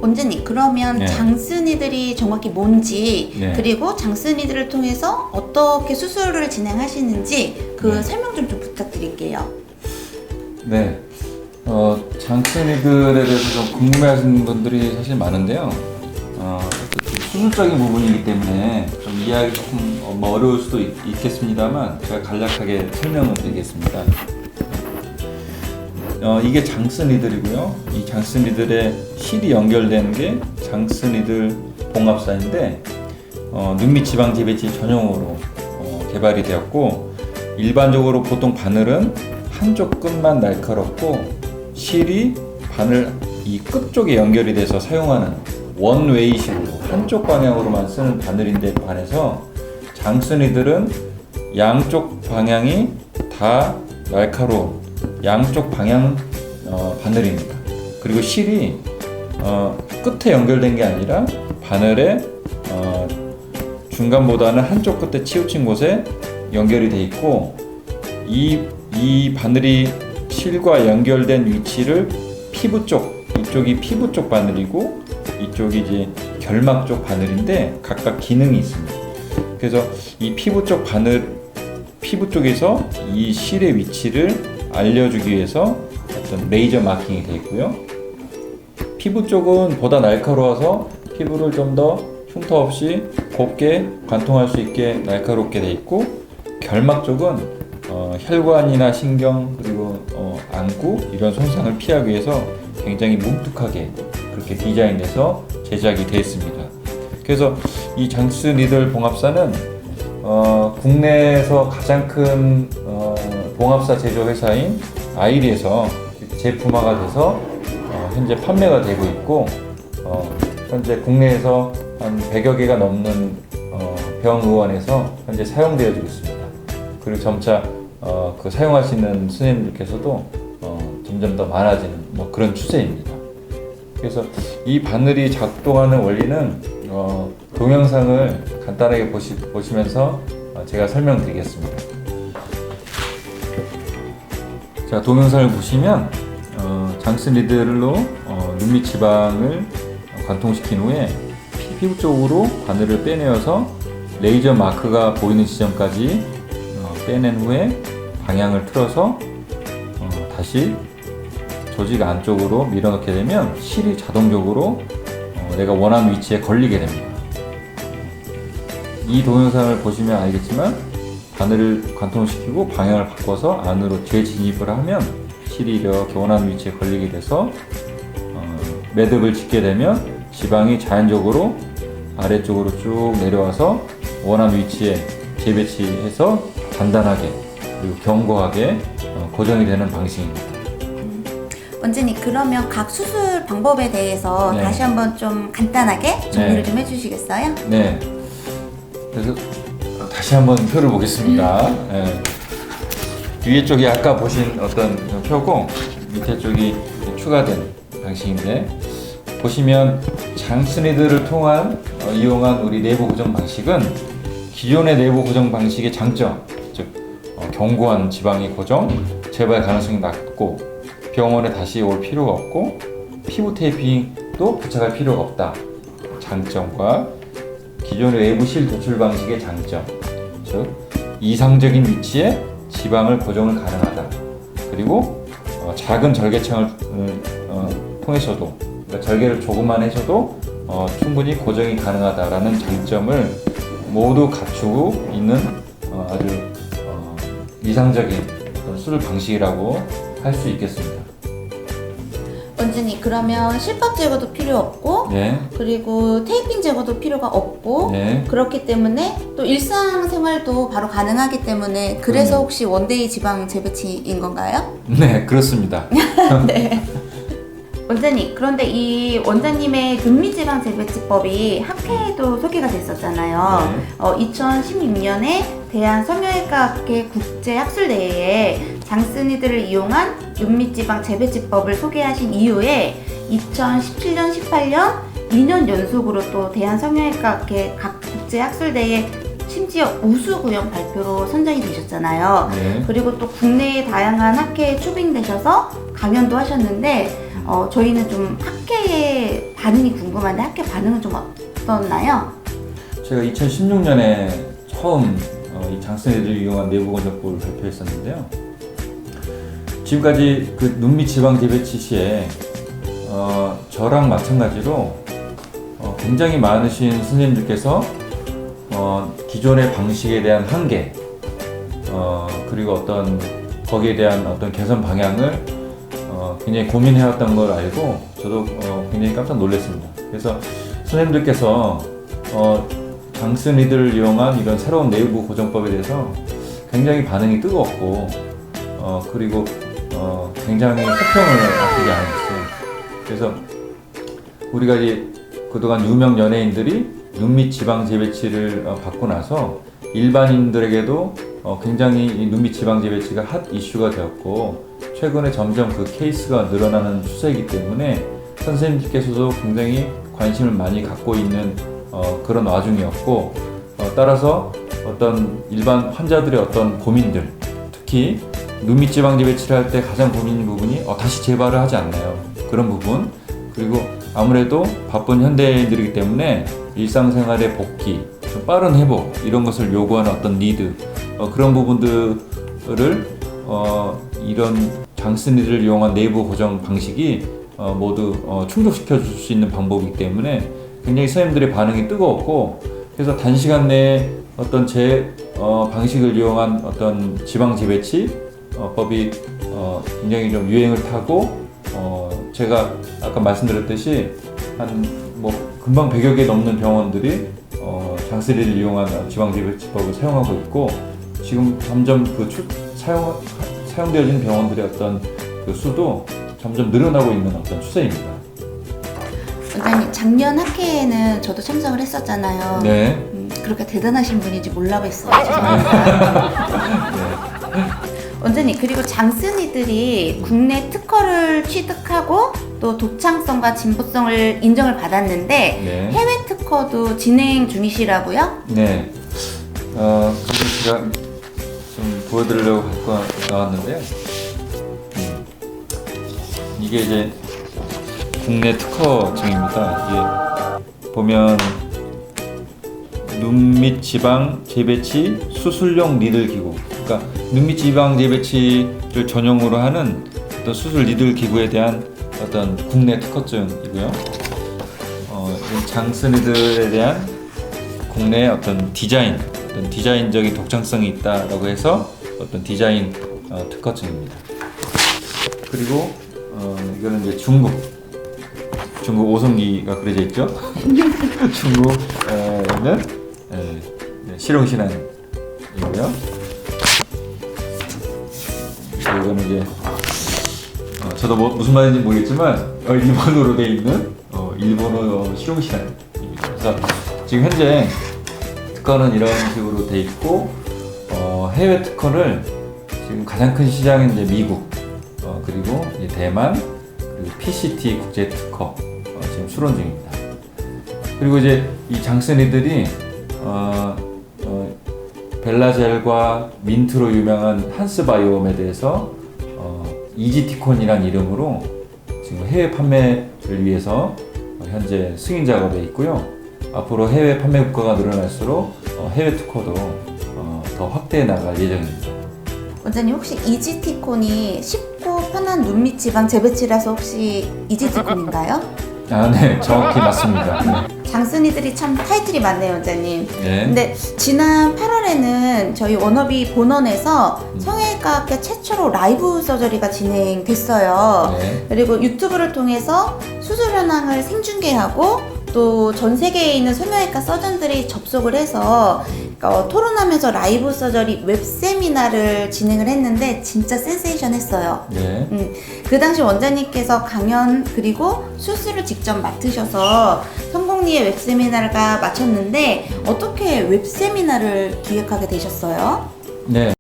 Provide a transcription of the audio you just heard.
원장님, 그러면 네. 장스니들이 정확히 뭔지, 네. 그리고 장스니들을 통해서 어떻게 수술을 진행하시는지 그 네. 설명 좀 부탁드릴게요. 네. 장스니들에 대해서 좀 궁금해하시는 분들이 사실 많은데요. 수술적인 부분이기 때문에 좀 이해하기 조금 어려울 수도 있겠습니다만 제가 간략하게 설명을 드리겠습니다. 이게 장스니들이고요. 이 장스니들의 실이 연결되는 게 장스니들 봉합사인데 눈밑 지방 재배치 전용으로 개발이 되었고, 일반적으로 보통 바늘은 한쪽 끝만 날카롭고 실이 바늘 이 끝쪽에 연결이 돼서 사용하는 원웨이식으로 한쪽 방향으로만 쓰는 바늘인데 반해서 장스니들은 양쪽 방향이 다 날카로운 양쪽 방향 바늘입니다. 그리고 실이 끝에 연결된 게 아니라 바늘의 중간보다는 한쪽 끝에 치우친 곳에 연결이 돼 있고, 이 바늘이 실과 연결된 위치를 피부 쪽, 이쪽이 피부 쪽 바늘이고 이쪽이 이제 결막 쪽 바늘인데 각각 기능이 있습니다. 그래서 이 피부 쪽 바늘, 피부 쪽에서 이 실의 위치를 알려주기 위해서 어떤 레이저 마킹이 되어 있고요. 피부 쪽은 보다 날카로워서 피부를 좀 더 흉터 없이 곱게 관통할 수 있게 날카롭게 되어 있고, 결막 쪽은 혈관이나 신경 그리고 안구 이런 손상을 피하기 위해서 굉장히 뭉툭하게 그렇게 디자인돼서 제작이 되어 있습니다. 그래서 이 장스니들 봉합사는 국내에서 가장 큰 봉합사 제조 회사인 아이리에서 제품화가 돼서 현재 판매가 되고 있고, 현재 국내에서 한 100여 개가 넘는 병의원에서 현재 사용되어지고 있습니다. 그리고 점차 그 사용하시는 선생님들께서도 점점 더 많아지는 그런 추세입니다. 그래서 이 바늘이 작동하는 원리는 동영상을 간단하게 보시면서 제가 설명드리겠습니다. 자, 동영상을 보시면 장스니들로 눈밑 지방을 관통시킨 후에 피부 쪽으로 바늘을 빼내어서 레이저 마크가 보이는 지점까지 빼낸 후에 방향을 틀어서 다시 조직 안쪽으로 밀어넣게 되면 실이 자동적으로 내가 원하는 위치에 걸리게 됩니다. 이 동영상을 보시면 알겠지만 바늘을 관통시키고 방향을 바꿔서 안으로 재진입을 하면 실이 이렇게 원하는 위치에 걸리게 돼서 매듭을 짓게 되면 지방이 자연적으로 아래쪽으로 쭉 내려와서 원하는 위치에 재배치해서 단단하게 그리고 견고하게 고정이 되는 방식입니다. 원장님, 그러면 각 수술 방법에 대해서 네. 다시 한번 좀 간단하게 정리를 네. 좀 해주시겠어요? 네. 그래서 다시 한번 표를 보겠습니다. 네. 위에 쪽이 아까 보신 어떤 표고 밑에 쪽이 추가된 방식인데, 보시면 장스니들을 통한 이용한 우리 내부 고정 방식은 기존의 내부 고정 방식의 장점, 즉 견고한 지방의 고정, 재발 가능성이 낮고 병원에 다시 올 필요가 없고 피부 테이핑도 부착할 필요가 없다. 장점과 기존의 외부 실 도출 방식의 장점, 즉 이상적인 위치에 지방을 고정을 가능하다. 그리고 작은 절개창을 통해서도, 그러니까 절개를 조금만 해서도 충분히 고정이 가능하다라는 장점을 모두 갖추고 있는 아주 이상적인 수술 방식이라고 할 수 있겠습니다. 원장님, 그러면 실밥 제거도 필요 없고, 네. 그리고 테이핑 제거도 필요가 없고, 네. 그렇기 때문에 또 일상생활도 바로 가능하기 때문에, 그래서 혹시 원데이 지방 재배치인 건가요? 네, 그렇습니다. 네. 원장님, 그런데 이 원장님의 눈밑 지방 재배치법이 학회에도 소개가 됐었잖아요. 네. 2016년에 대한 성형외과학회 국제학술대회에 장스니들을 이용한 눈밑 지방 재배치법을 소개하신 이후에 2017년, 18년 2년 연속으로 또 대한성형외과학회 각 국제학술대회 심지어 우수구형 발표로 선정이 되셨잖아요. 네. 그리고 또 국내의 다양한 학회에 초빙되셔서 강연도 하셨는데 저희는 좀 학회의 반응이 궁금한데 학회 반응은 좀 어떻나요? 제가 2016년에 처음 이 장스니드를 이용한 내부 건조법을 발표했었는데요. 지금까지 그 눈밑 지방 재배치 시에 저랑 마찬가지로 굉장히 많으신 선생님들께서 기존의 방식에 대한 한계, 그리고 거기에 대한 어떤 개선 방향을 굉장히 고민해왔던 걸 알고 저도 굉장히 깜짝 놀랐습니다. 그래서 선생님들께서 장스니드를 이용한 이런 새로운 내부 고정법에 대해서 굉장히 반응이 뜨거웠고 그리고 굉장히 호평을 아끼지 않았어요. 그래서 우리가 이제 그동안 유명 연예인들이 눈밑 지방 재배치를 받고 나서 일반인들에게도 굉장히 이 눈밑 지방 재배치가 핫 이슈가 되었고 최근에 점점 그 케이스가 늘어나는 추세이기 때문에 선생님들께서도 굉장히 관심을 많이 갖고 있는 그런 와중이었고 따라서 어떤 일반 환자들의 어떤 고민들, 특히 눈밑 지방 재배치를 할 때 가장 고민인 부분이 다시 재발을 하지 않나요? 그런 부분, 그리고 아무래도 바쁜 현대인들이기 때문에 일상생활의 복귀, 좀 빠른 회복 이런 것을 요구하는 어떤 니드, 그런 부분들을 이런 장스니드를 이용한 내부 고정 방식이 모두 충족시켜 줄 수 있는 방법이기 때문에 굉장히 선생님들의 반응이 뜨거웠고, 그래서 단시간 내에 어떤 방식을 이용한 어떤 지방 재배치 법이 굉장히 좀 유행을 타고 제가 아까 말씀드렸듯이 금방 100여 개 넘는 병원들이 장스니드를 이용한 지방 재배치법을 사용하고 있고, 지금 점점 사용되어지는 병원들의 어떤 그 수도 점점 늘어나고 있는 어떤 추세입니다. 원장님, 작년 학회에는 저도 참석을 했었잖아요. 네. 그렇게 대단하신 분인지 몰라뵀어요. 죄송합니다. 원장님, 그리고 장스니들이 국내 특허를 취득하고 또 독창성과 진보성을 인정을 받았는데 네. 해외 특허도 진행 중이시라고요? 네. 그래서 제가 좀 보여드리려고 갖고 나왔는데요. 이게 이제 국내 특허증입니다. 이게 보면 눈밑 지방 재배치 수술용 니들 기구. 그러니까 눈밑 지방 재배치를 전용으로 하는 어떤 수술 니들 기구에 대한 어떤 국내 특허증이고요. 장스니드에 대한 국내 어떤 디자인적인 독창성이 있다라고 해서 어떤 디자인 특허증입니다. 그리고 이거는 이제 중국 오성기가 그려져 있죠. 중국에는 실용신안이고요. 이거는 이제 저도 무슨 말인지 모르겠지만 일본어로 돼 있는 일본어 실용신안입니다. 그래서 지금 현재 특허는 이런 식으로 돼 있고 해외 특허를 지금 가장 큰 시장은 이제 미국, 그리고 이제 대만, 그리고 PCT 국제 특허 지금 수론 중입니다. 그리고 이제 이 장스니들이 벨라젤과 민트로 유명한 한스바이옴에 대해서 이지티콘이란 이름으로 지금 해외 판매를 위해서 현재 승인 작업에 있고요. 앞으로 해외 판매 국가가 늘어날수록 해외 특허도 더 확대해 나갈 예정입니다. 원장님, 혹시 이지티콘이 쉽고 편한 눈밑 지방 재배치라서 혹시 이지티콘인가요? 네, 정확히 맞습니다. 네. 장스니들이 참 타이틀이 많네요, 원장님. 네. 근데 지난 8월에는 저희 워너비 본원에서 성형외과학회 최초로 라이브 서저리가 진행됐어요. 네. 그리고 유튜브를 통해서 수술 현황을 생중계하고 또 전 세계에 있는 성형외과 서전들이 접속을 해서 토론하면서 라이브 서저리 웹 세미나를 진행을 했는데 진짜 센세이션했어요. 네. 그 당시 원장님께서 강연 그리고 수술을 직접 맡으셔서 성공리에 웹 세미나가 마쳤는데 어떻게 웹 세미나를 기획하게 되셨어요? 네.